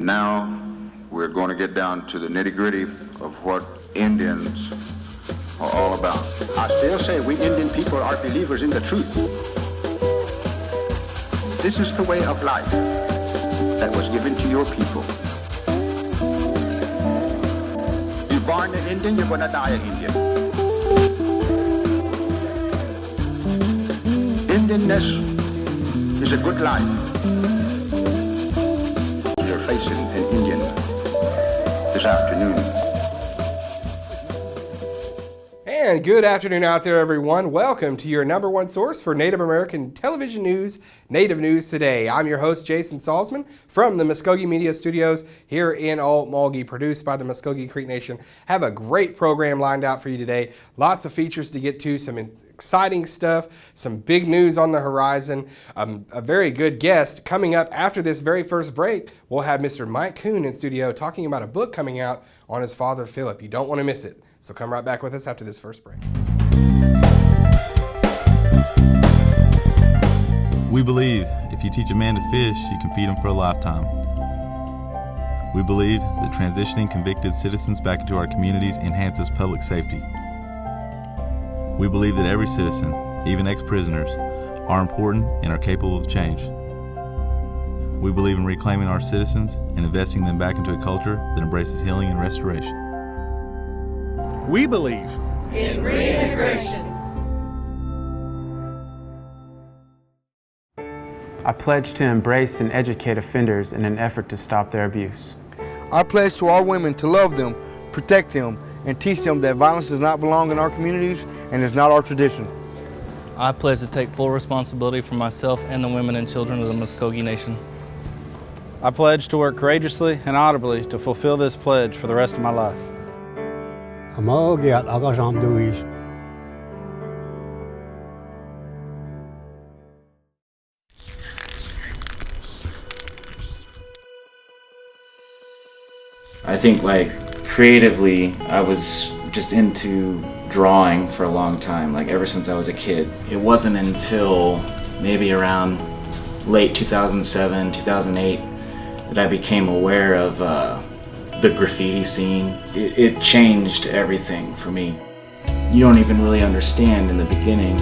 Now we're going to get down to the nitty-gritty of what Indians are all about. I still say we Indian people are believers in the truth. This is the way of life that was given to your people. You're born an Indian, you're going to die an Indian. Indianness is a good life. You're facing an Indian this afternoon. And good afternoon out there, everyone. Welcome to your number one source for Native American television news, Native News Today. I'm your host, Jason Salzman, from the Muskogee Media Studios here in Okmulgee, produced by the Muskogee Creek Nation. Have a great program lined out for you today. Lots of features to get to, some exciting stuff, some big news on the horizon, a very good guest. Coming up after this very first break, we'll have Mr. Mike Coon in studio talking about a book coming out on his father, Phillip. You don't want to miss it. So come right back with us after this first break. We believe if you teach a man to fish, you can feed him for a lifetime. We believe that transitioning convicted citizens back into our communities enhances public safety. We believe that every citizen, even ex-prisoners, are important and are capable of change. We believe in reclaiming our citizens and investing them back into a culture that embraces healing and restoration. We believe in reintegration. I pledge to embrace and educate offenders in an effort to stop their abuse. I pledge to all women to love them, protect them, and teach them that violence does not belong in our communities and is not our tradition. I pledge to take full responsibility for myself and the women and children of the Muskogee Nation. I pledge to work courageously and audibly to fulfill this pledge for the rest of my life. I think creatively, I was just into drawing for a long time, ever since I was a kid. It wasn't until maybe around late 2007, 2008 that I became aware of the graffiti scene. It changed everything for me. You don't even really understand in the beginning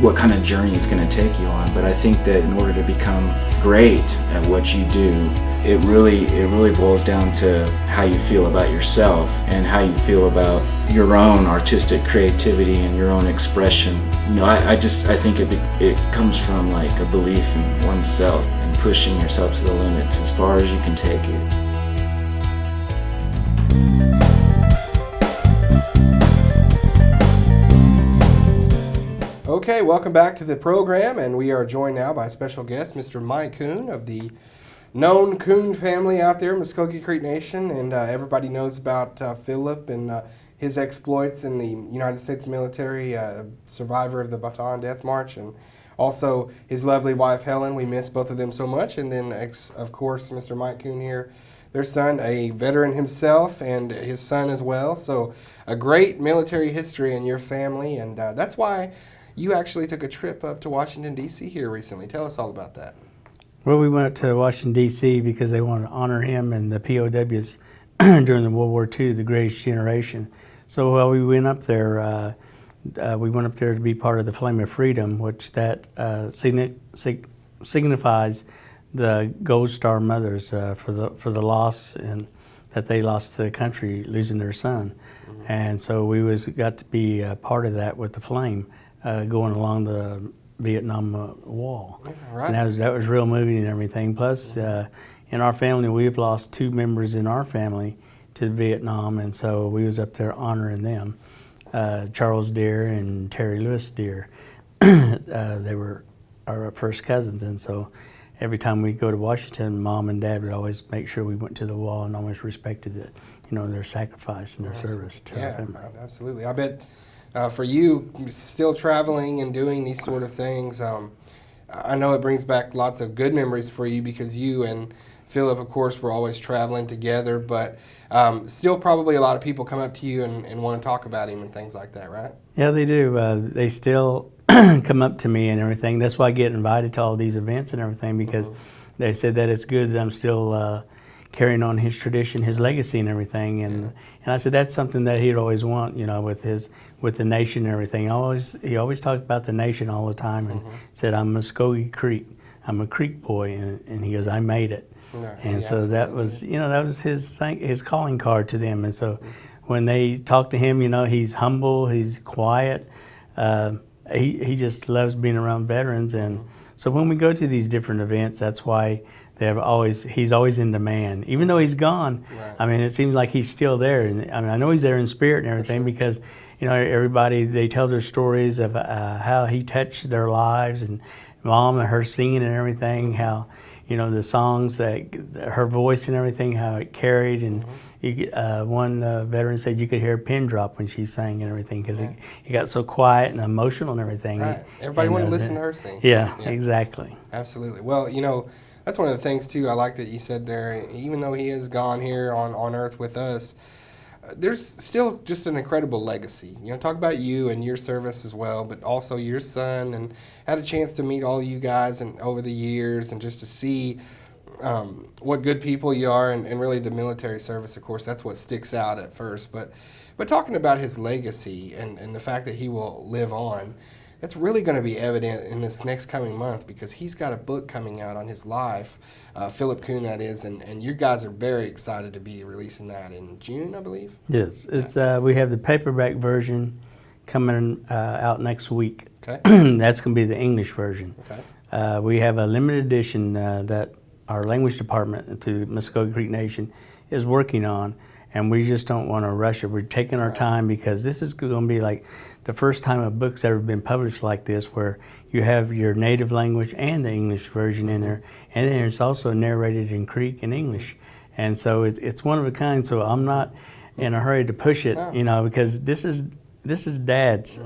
what kind of journey it's going to take you on, but I think that in order to become great at what you do, it really boils down to how you feel about yourself and how you feel about your own artistic creativity and your own expression. I think it comes from a belief in oneself and pushing yourself to the limits as far as you can take it. Okay, welcome back to the program, and we are joined now by special guest, Mr. Mike Coon of the known Coon family out there, Muskogee Creek Nation, and everybody knows about Phillip and his exploits in the United States military, survivor of the Bataan Death March, and also his lovely wife, Helen. We miss both of them so much, and then, of course, Mr. Mike Coon here, their son, a veteran himself, and his son as well, so a great military history in your family, and that's why you actually took a trip up to Washington, D.C. here recently. Tell us all about that. Well, we went up to Washington, D.C. because they wanted to honor him and the POWs during the World War II, the greatest generation. So while we went up there to be part of the Flame of Freedom, which that signifies the Gold Star mothers for the loss and that they lost to the country losing their son. Mm-hmm. And so we got to be part of that with the Flame. Going along the Vietnam Wall. Right. And that was real moving and everything. Plus, in our family, we've lost two members in our family to Vietnam, and so we was up there honoring them. Charles Deere and Terry Lewis Deere. They were our first cousins, and so every time we go to Washington, Mom and Dad would always make sure we went to the wall and always respected it, their sacrifice and their service to our family. Absolutely. I bet for you, still traveling and doing these sort of things, I know it brings back lots of good memories for you because you and Phillip, of course, were always traveling together, but still probably a lot of people come up to you and want to talk about him and things like that, right? Yeah, they do. They still come up to me and everything. That's why I get invited to all these events and everything because they said that it's good that I'm still carrying on his tradition, his legacy and everything. And I said that's something that he'd always want, you know, with the nation and everything. He always talked about the nation all the time and said, I'm Muskogee Creek. I'm a Creek boy. And he goes, I made it. No, and so that was, you know, that was his calling card to them. And so when they talk to him, you know, he's humble, he's quiet. He just loves being around veterans. And so when we go to these different events, that's why he's always in demand. Even though he's gone, Right. I mean, it seems like he's still there. And I mean, I know he's there in spirit and everything because, you know, everybody, they tell their stories of how he touched their lives, and Mom and her singing and everything, how, you know, the songs, that her voice and everything, how it carried. And one veteran said you could hear a pin drop when she sang and everything because it got so quiet and emotional and everything. Right. Everybody wanted to listen to her sing. Yeah, exactly. Absolutely. Well, you know, that's one of the things, too, I like that you said there. Even though he is gone here on Earth with us, there's still just an incredible legacy. You know, talk about you and your service as well, but also your son, and had a chance to meet all you guys and over the years, and just to see what good people you are, and really the military service, of course, that's what sticks out at first. But talking about his legacy and the fact that he will live on, that's really going to be evident in this next coming month, because he's got a book coming out on his life, Phillip Coon, that is, and you guys are very excited to be releasing that in June, I believe? Yes, it's we have the paperback version coming out next week. Okay. That's going to be the English version. Okay. We have a limited edition that our language department to Muskogee Creek Nation is working on, and we just don't want to rush it. We're taking our time because this is going to be like the first time a book's ever been published like this, where you have your native language and the English version in there, and then it's also narrated in Creek and English. And so it's one of a kind, so I'm not in a hurry to push it, you know, because this is Dad's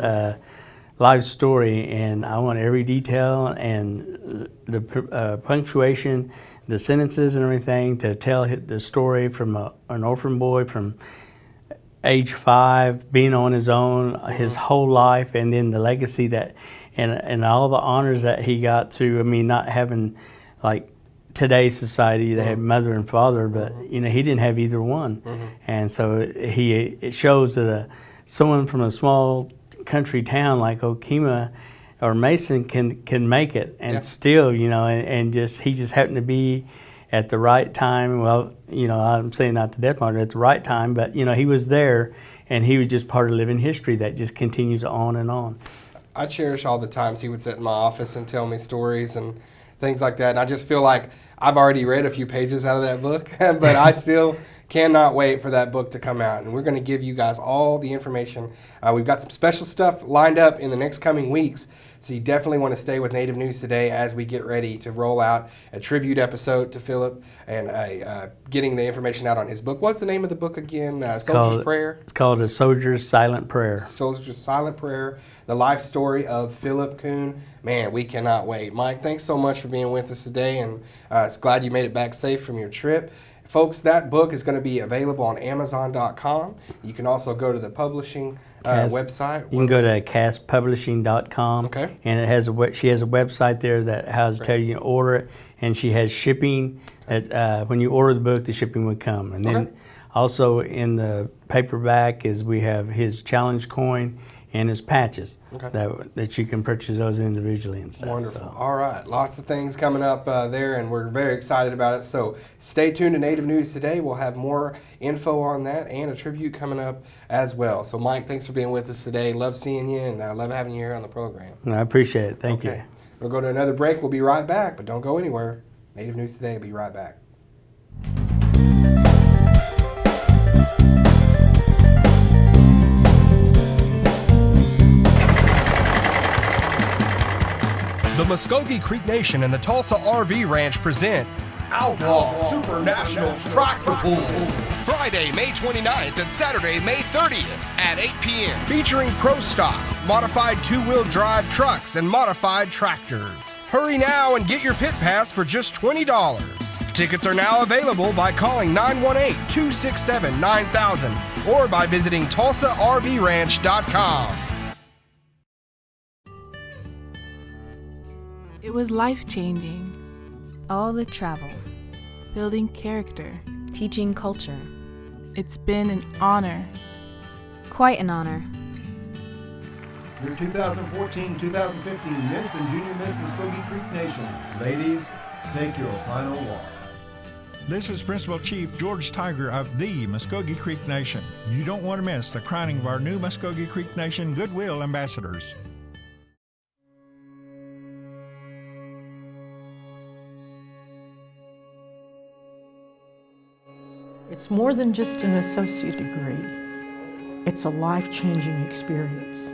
life story, and I want every detail and the punctuation, the sentences and everything to tell the story from an orphan boy from age 5, being on his own, his whole life, and then the legacy that, and all the honors that he got through. I mean, not having like today's society, they have mother and father, but you know, he didn't have either one. And so it shows that someone from a small country town like Okemah or Mason can make it, and still, you know, and he just happened to be at the right time. Well, you know, I'm saying not the death martyr, at the right time, but you know, he was there, and he was just part of living history that just continues on and on. I cherish all the times he would sit in my office and tell me stories and things like that, and I just feel like I've already read a few pages out of that book, but I still cannot wait for that book to come out, and we're going to give you guys all the information. We've got some special stuff lined up in the next coming weeks, so you definitely want to stay with Native News Today as we get ready to roll out a tribute episode to Phillip and getting the information out on his book. What's the name of the book again? Soldier's Prayer? It's called A Soldier's Silent Prayer. Soldier's Silent Prayer, the life story of Phillip Coon. Man, we cannot wait. Mike, thanks so much for being with us today, and it's glad you made it back safe from your trip. Folks, that book is going to be available on Amazon.com. You can also go to the publishing website. You can go to castpublishing.com. Okay. And it has she has a website there that has tell you to order it, and she has shipping. When you order the book, the shipping would come. And then also in the paperback we have his challenge coin and his patches that you can purchase those individually and stuff. Wonderful. So. All right. Lots of things coming up there, and we're very excited about it. So stay tuned to Native News Today. We'll have more info on that and a tribute coming up as well. So, Mike, thanks for being with us today. Love seeing you, and I love having you here on the program. I appreciate it. Thank you. We'll go to another break. We'll be right back, but don't go anywhere. Native News Today will be right back. The Muskogee Creek Nation and the Tulsa RV Ranch present Outlaw Super Nationals Tractor Pull. Friday, May 29th and Saturday, May 30th at 8 p.m. Featuring Pro Stock, modified two-wheel drive trucks, and modified tractors. Hurry now and get your pit pass for just $20. Tickets are now available by calling 918-267-9000 or by visiting TulsaRVRanch.com. It was life-changing. All the travel. Building character. teaching culture. It's been an honor. Quite an honor. Your 2014-2015 Miss and Junior Miss Muskogee Creek Nation. Ladies, take your final walk. This is Principal Chief George Tiger of the Muskogee Creek Nation. You don't want to miss the crowning of our new Muskogee Creek Nation Goodwill Ambassadors. It's more than just an associate degree. It's a life-changing experience.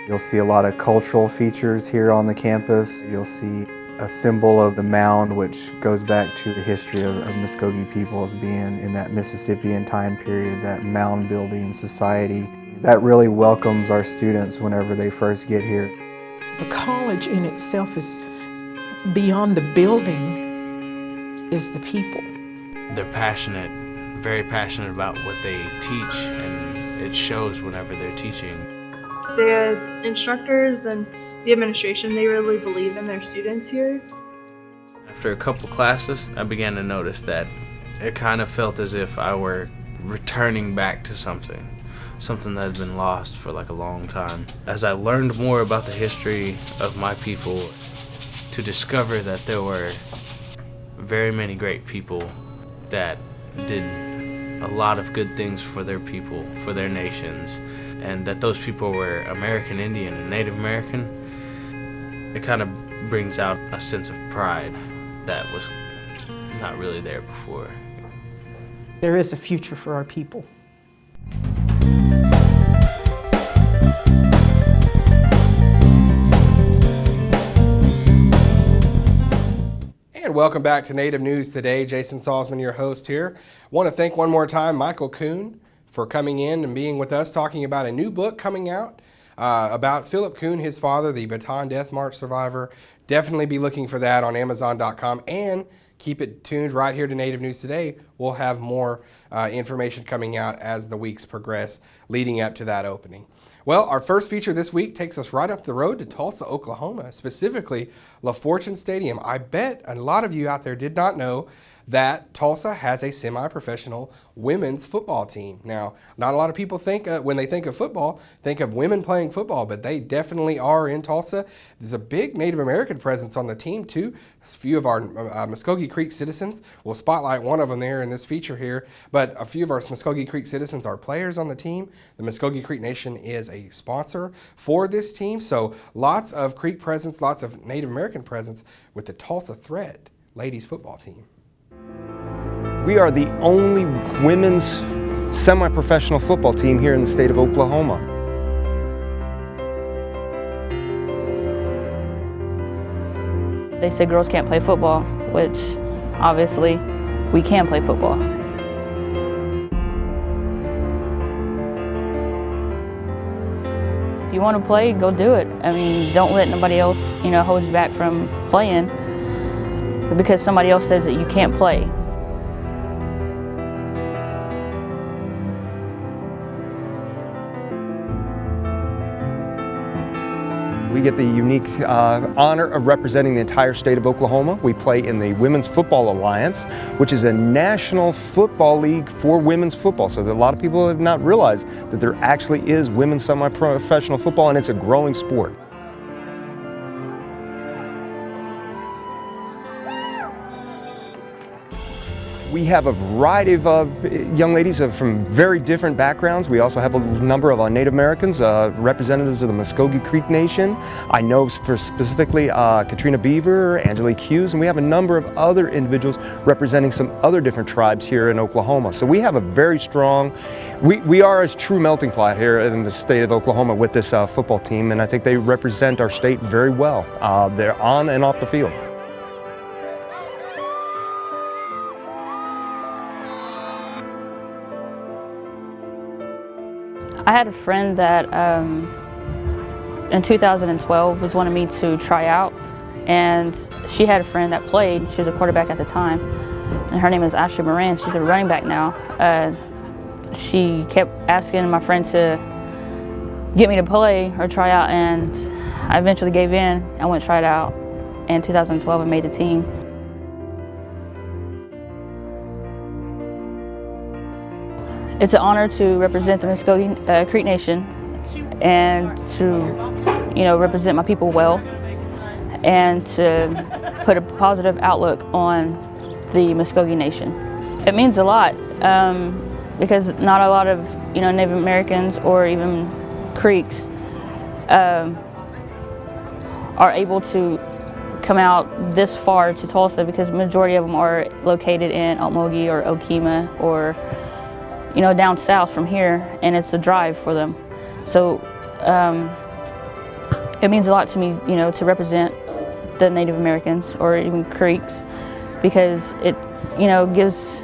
You'll see a lot of cultural features here on the campus. You'll see a symbol of the mound, which goes back to the history of Muskogee people as being in that Mississippian time period, that mound building society. That really welcomes our students whenever they first get here. The college in itself is beyond the building, is the people. They're passionate, very passionate about what they teach, and it shows whenever they're teaching. The instructors and the administration, they really believe in their students here. After a couple classes, I began to notice that it kind of felt as if I were returning back to something that has been lost for like a long time. As I learned more about the history of my people, to discover that there were very many great people that did a lot of good things for their people, for their nations, and that those people were American Indian and Native American, it kind of brings out a sense of pride that was not really there before. There is a future for our people. And welcome back to Native News Today. Jason Salzman, your host here. Want to thank one more time Michael Coon for coming in and being with us, talking about a new book coming out about Phillip Coon, his father, the Bataan Death March survivor. Definitely be looking for that on Amazon.com, and keep it tuned right here to Native News Today. We'll have more information coming out as the weeks progress leading up to that opening. Well, our first feature this week takes us right up the road to Tulsa, Oklahoma, specifically La Fortune Stadium. I bet a lot of you out there did not know that Tulsa has a semi-professional women's football team. Now, not a lot of people think, when they think of football, think of women playing football, but they definitely are in Tulsa. There's a big Native American presence on the team, too. A few of our Muskogee Creek citizens, we'll spotlight one of them there in this feature here, but a few of our Muskogee Creek citizens are players on the team. The Muskogee Creek Nation is a sponsor for this team, so lots of Creek presence, lots of Native American presence with the Tulsa Threat ladies football team. We are the only women's semi-professional football team here in the state of Oklahoma. They say girls can't play football, which obviously we can play football. If you want to play, go do it. I mean, don't let nobody else, hold you back from playing because somebody else says that you can't play. We get the unique honor of representing the entire state of Oklahoma. We play in the Women's Football Alliance, which is a national football league for women's football. So that a lot of people have not realized that there actually is women's semi-professional football, and it's a growing sport. We have a variety of young ladies from very different backgrounds. We also have a number of Native Americans, representatives of the Muskogee Creek Nation. I know for specifically Katrina Beaver, Angelique Hughes, and we have a number of other individuals representing some other different tribes here in Oklahoma. So we have a very strong, we are a true melting pot here in the state of Oklahoma with this football team, and I think they represent our state very well. They're on and off the field. I had a friend that in 2012 was wanting me to try out, and she had a friend that played. She was a quarterback at the time, and her name is Ashley Moran. She's a running back now. She kept asking my friend to get me to play or try out, and I eventually gave in. I went and tried out. In 2012, I made the team. It's an honor to represent the Muskogee Creek Nation and to, represent my people well and to put a positive outlook on the Muskogee Nation. It means a lot because not a lot of, Native Americans or even Creeks are able to come out this far to Tulsa because the majority of them are located in Okmulgee or Okemah or down south from here, and it's a drive for them. So it means a lot to me, to represent the Native Americans or even Creeks because it, gives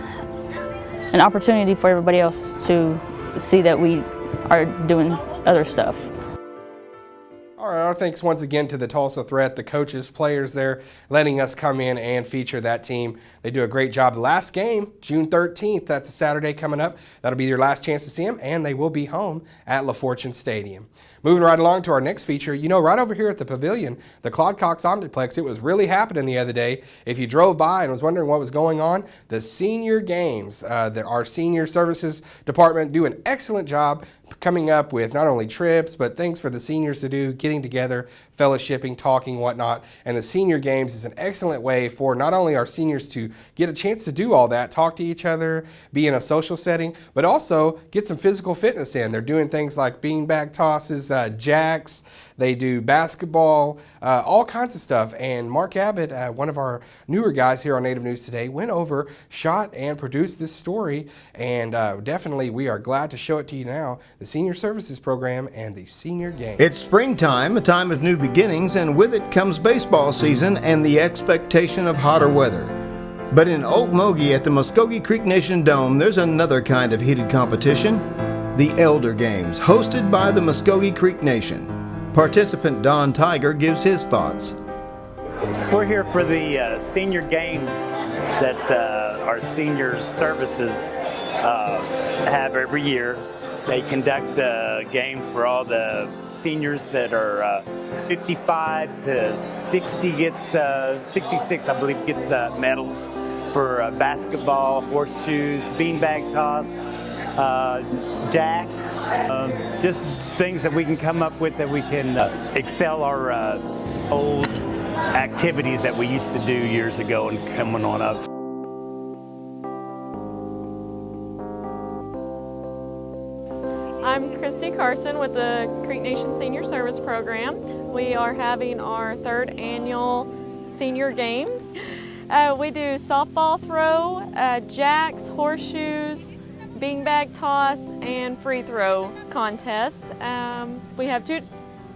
an opportunity for everybody else to see that we are doing other stuff. All right, our thanks once again to the Tulsa Threat, the coaches, players there, letting us come in and feature that team. They do a great job. The last game, June 13th, that's a Saturday coming up. That'll be your last chance to see them, and they will be home at La Fortune Stadium. Moving right along to our next feature, right over here at the Pavilion, the Claude Cox Omniplex, it was really happening the other day. If you drove by and was wondering what was going on, the senior games, our senior services department do an excellent job coming up with not only trips, but things for the seniors to do, getting together, fellowshipping, talking, whatnot. And the senior games is an excellent way for not only our seniors to get a chance to do all that, talk to each other, be in a social setting, but also get some physical fitness in. They're doing things like beanbag tosses, jacks, they do basketball, all kinds of stuff. And Mark Abbott, one of our newer guys here on Native News Today, went over, shot, and produced this story. And definitely we are glad to show it to you now, the Senior Services Program and the Senior Game. It's springtime, a time of new beginnings, and with it comes baseball season and the expectation of hotter weather. But in Okmulgee at the Muskogee Creek Nation Dome, there's another kind of heated competition, the Elder Games, hosted by the Muskogee Creek Nation. Participant Don Tiger gives his thoughts. We're here for the senior games that our senior services have every year. They conduct games for all the seniors that are 55 to 60 gets 66, I believe, gets medals for basketball, horseshoes, beanbag toss, jacks, just things that we can come up with that we can excel our old activities that we used to do years ago and coming on up. I'm Christy Carson with the Creek Nation Senior Service Program. We are having our 3rd annual Senior Games. We do softball throw, jacks, horseshoes, beanbag toss, and free throw contest. We have two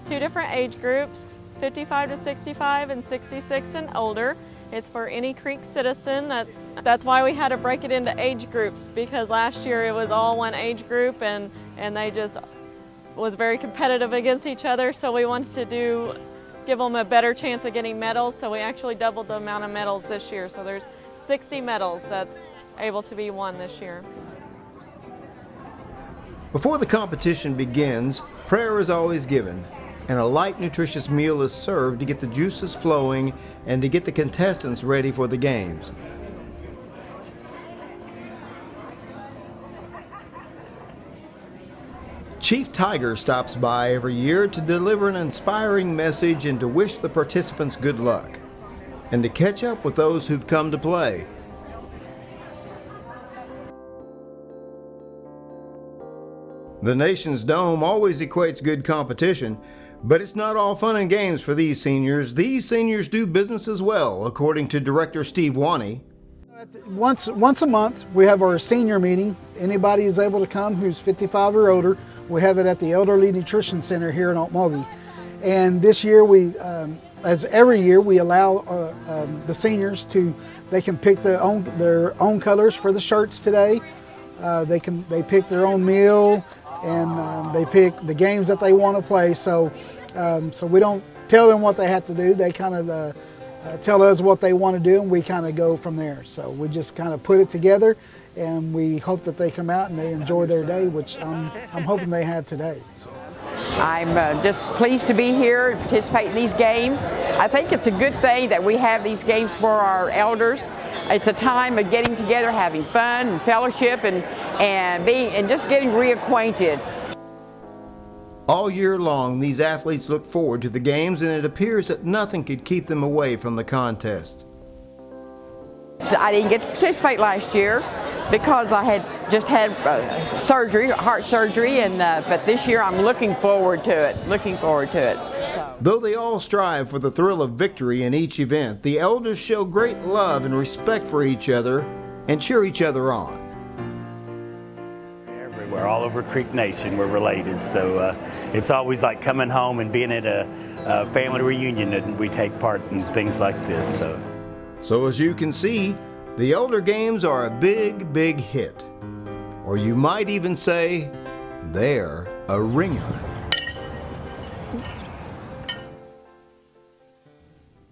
different age groups, 55 to 65 and 66 and older. It's for any Creek citizen. That's why we had to break it into age groups, because last year it was all one age group and they just was very competitive against each other. So we wanted to give them a better chance of getting medals. So we actually doubled the amount of medals this year. So there's 60 medals that's able to be won this year. Before the competition begins, prayer is always given, and a light, nutritious meal is served to get the juices flowing and to get the contestants ready for the games. Chief Tiger stops by every year to deliver an inspiring message and to wish the participants good luck, and to catch up with those who've come to play. The nation's dome always equates good competition, but it's not all fun and games for these seniors. These seniors do business as well, according to Director Steve Wanney. Once a month, we have our senior meeting. Anybody who's able to come who's 55 or older, we have it at the Elderly Nutrition Center here in Okmulgee. And this year, as every year, we allow the seniors they can pick their own colors for the shirts today. They pick their own meal, and they pick the games that they want to play. So we don't tell them what they have to do. They kind of tell us what they want to do, and we kind of go from there. So we just kind of put it together, and we hope that they come out and they enjoy their day, which I'm hoping they have today. I'm just pleased to be here and participate in these games. I think it's a good thing that we have these games for our elders. It's a time of getting together, having fun and fellowship, and and just getting reacquainted. All year long, these athletes look forward to the games, and it appears that nothing could keep them away from the contest. I didn't get to participate last year because I had just had surgery, heart surgery, and but this year I'm looking forward to it. Though they all strive for the thrill of victory in each event, the elders show great love and respect for each other and cheer each other on. Everywhere, all over Creek Nation, we're related, so it's always like coming home and being at a family reunion, and we take part in things like this. So as you can see, the Elder Games are a big, big hit. Or you might even say, they're a ringer.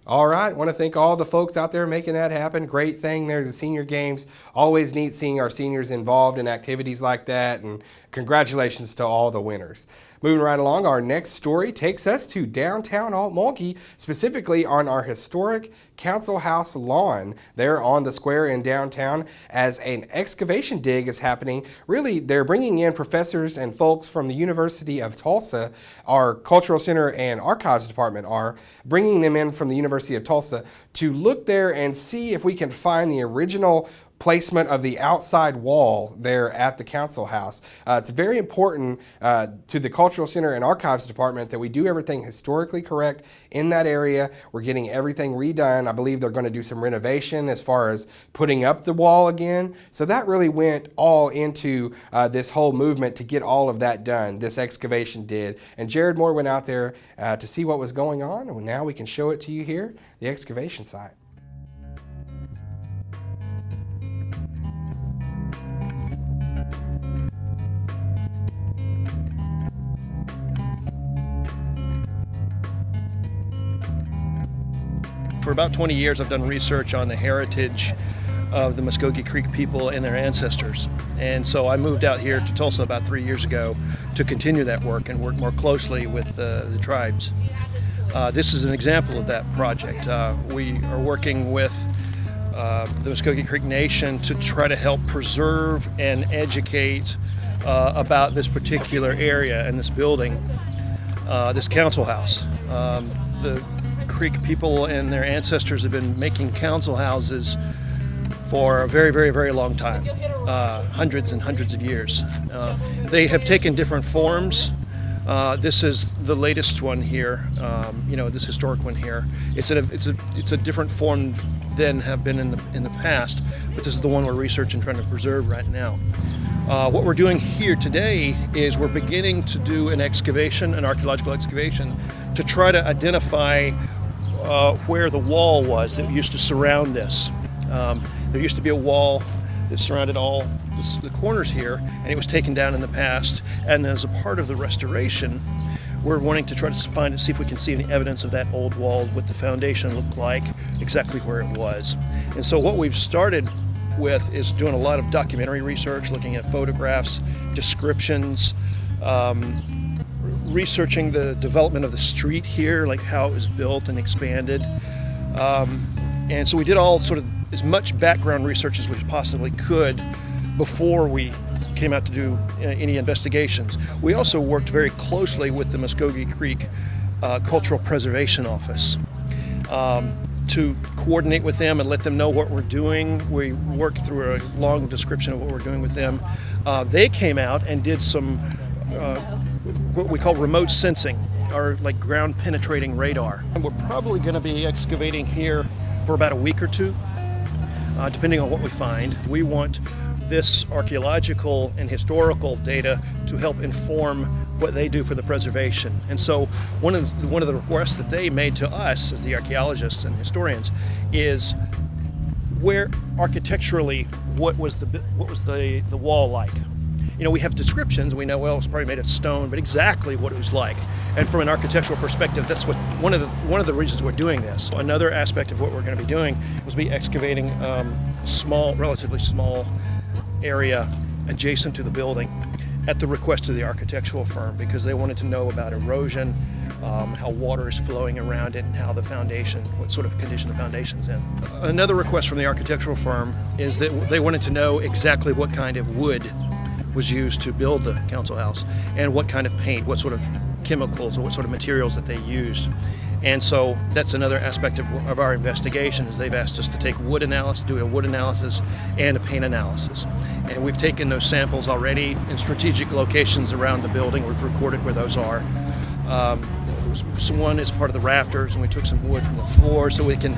All right, want to thank all the folks out there making that happen. Great thing. There's the Senior Games. Always neat seeing our seniors involved in activities like that, and congratulations to all the winners. Moving right along, our next story takes us to downtown Okmulgee, specifically on our historic Council House lawn there on the square in downtown, as an excavation dig is happening. Really, they're bringing in professors and folks from the University of Tulsa. Our Cultural Center and Archives Department are bringing them in from the University of Tulsa to look there and see if we can find the original placement of the outside wall there at the Council House. It's very important to the Cultural Center and Archives Department that we do everything historically correct in that area. We're getting everything redone. I believe they're going to do some renovation as far as putting up the wall again. So that really went all into this whole movement to get all of that done. This excavation did. And Jared Moore went out there to see what was going on, and now we can show it to you here, the excavation site. For about 20 years, I've done research on the heritage of the Muskogee Creek people and their ancestors. And so I moved out here to Tulsa about 3 years ago to continue that work and work more closely with the tribes. This is an example of that project. We are working with the Muskogee Creek Nation to try to help preserve and educate about this particular area and this building, this council house. The Creek people and their ancestors have been making council houses for a very, very, very long time, hundreds and hundreds of years. They have taken different forms. This is the latest one here, this historic one here. It's a different form than have been in the past, but this is the one we're researching, trying to preserve right now. What we're doing here today is we're beginning to do an excavation, an archaeological excavation, to try to identify where the wall was that used to surround this. There used to be a wall that surrounded all the corners here, and it was taken down in the past. And as a part of the restoration, we're wanting to try to see if we can see any evidence of that old wall, what the foundation looked like, exactly where it was. And so what we've started with is doing a lot of documentary research, looking at photographs, descriptions, researching the development of the street here, like how it was built and expanded. And so we did all sort of as much background research as we possibly could before we came out to do any investigations. We also worked very closely with the Muskogee Creek Cultural Preservation Office to coordinate with them and let them know what we're doing. We worked through a long description of what we're doing with them. They came out and did some what we call remote sensing, or like ground penetrating radar. And we're probably going to be excavating here for about a week or two, depending on what we find. We want this archaeological and historical data to help inform what they do for the preservation. And so one of the requests that they made to us as the archaeologists and historians is where architecturally what was the wall like. We have descriptions. We know, well, it's probably made of stone, but exactly what it was like. And from an architectural perspective, that's one of the reasons we're doing this. Another aspect of what we're going to be doing is be excavating relatively small area adjacent to the building at the request of the architectural firm, because they wanted to know about erosion, how water is flowing around it, and how the foundation, what sort of condition the foundation's in. Another request from the architectural firm is that they wanted to know exactly what kind of wood was used to build the council house, and what kind of paint, what sort of chemicals, or what sort of materials that they used. And so that's another aspect of our investigation, is they've asked us to take wood analysis, do a wood analysis and a paint analysis. And we've taken those samples already in strategic locations around the building. We've recorded where those are. One is part of the rafters, and we took some wood from the floor, so we can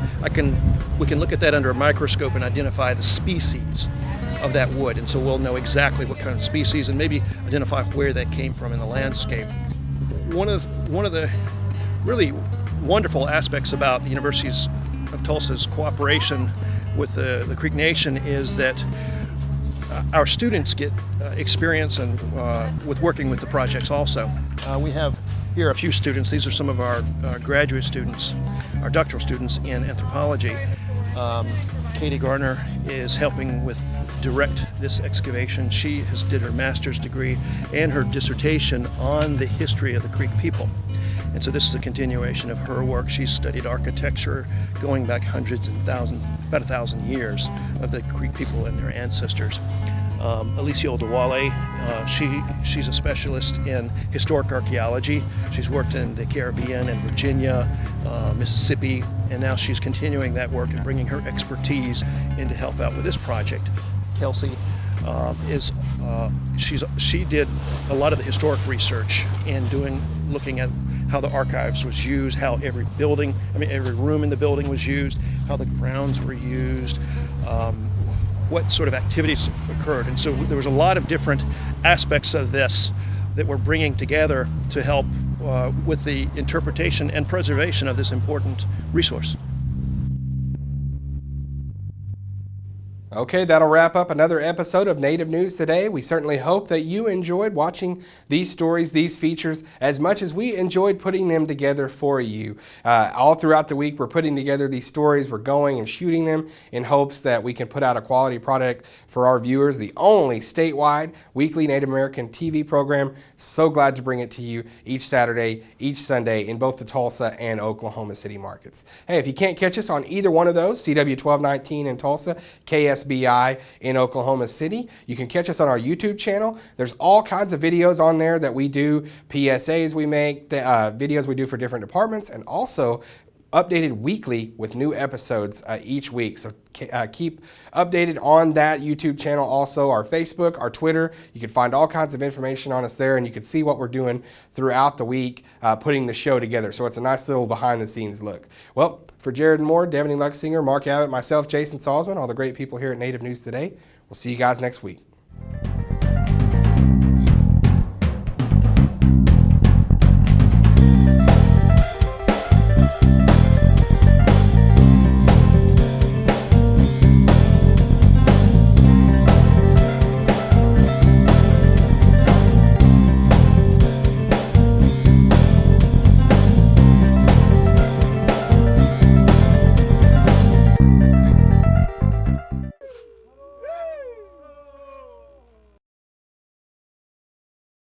look at that under a microscope and identify the species of that wood. And so we'll know exactly what kind of species, and maybe identify where that came from in the landscape. One of the really wonderful aspects about the University of Tulsa's cooperation with the Creek Nation is that our students get experience and with working with the projects also. We have here a few students. These are some of our graduate students, our doctoral students in anthropology. Katie Garner is helping with direct this excavation. She has did her master's degree and her dissertation on the history of the Creek people. And so this is a continuation of her work. She's studied architecture going back hundreds and thousands, about 1,000 years of the Creek people and their ancestors. Alicia Odewale, she's a specialist in historic archaeology. She's worked in the Caribbean and Virginia, Mississippi, and now she's continuing that work and bringing her expertise in to help out with this project. Kelsey she did a lot of the historic research and looking at how the archives was used, how every room in the building was used, how the grounds were used, what sort of activities occurred. And so there was a lot of different aspects of this that we're bringing together to help with the interpretation and preservation of this important resource. Okay, that'll wrap up another episode of Native News Today. We certainly hope that you enjoyed watching these stories, these features, as much as we enjoyed putting them together for you. All throughout the week, we're putting together these stories. We're going and shooting them in hopes that we can put out a quality product for our viewers. The only statewide weekly Native American TV program. So glad to bring it to you each Saturday, each Sunday in both the Tulsa and Oklahoma City markets. Hey, if you can't catch us on either one of those, CW 1219 in Tulsa, KSBI in Oklahoma City. You can catch us on our YouTube channel. There's all kinds of videos on there that we do, PSAs we make, videos we do for different departments, and also updated weekly with new episodes each week. So keep updated on that YouTube channel. Also our Facebook, our Twitter. You can find all kinds of information on us there, and you can see what we're doing throughout the week putting the show together. So it's a nice little behind the scenes look. Well, for Jared Moore, Devaney Luxinger, Mark Abbott, myself, Jason Salzman, all the great people here at Native News Today, we'll see you guys next week.